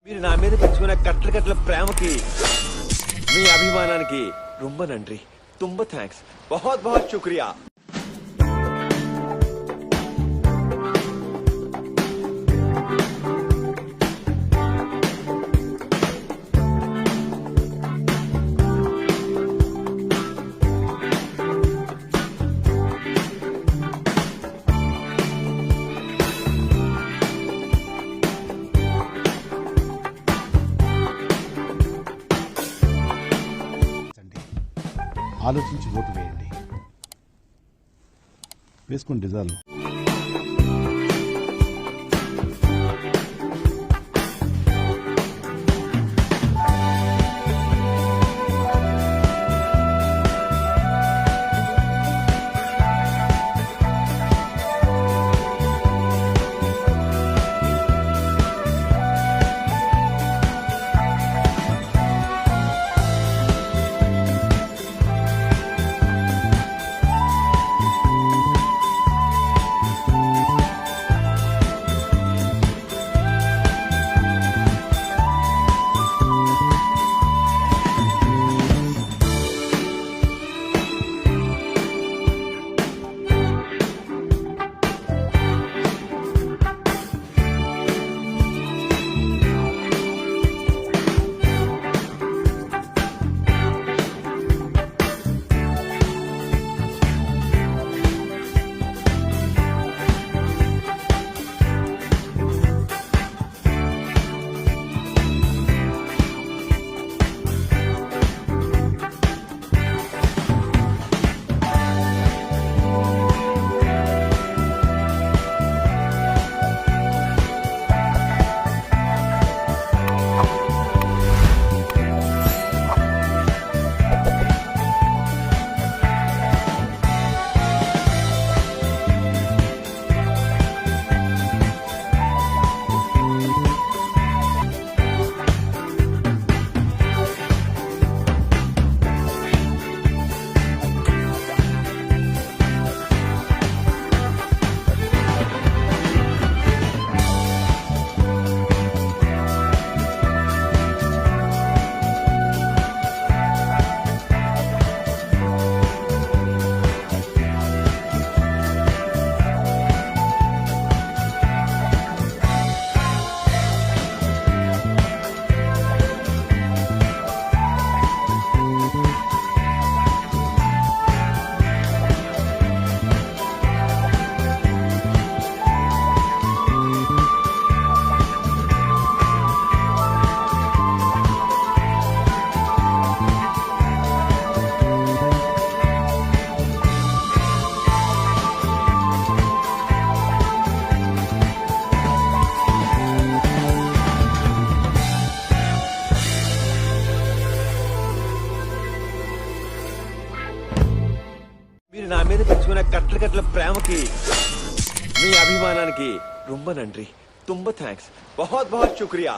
మీరు నా మీద పెంచుకున్న కట్ల కట్ల ప్రేమకి మీ అభిమానానికి రొంబ నండ్రి తుంబ థ్యాంక్స్ బహుత్ బహుత్ శుక్రియా ఆలోచించి ఓటు వేయండి. వేసుకోండి చాలు. మీరు నా మీద పెంచుకున్న కట్ల కట్ల ప్రేమకి మీ అభిమానానికి రొంబ నండ్రి తుంబ థ్యాంక్స్ బహుత్ బహుత్ శుక్రియా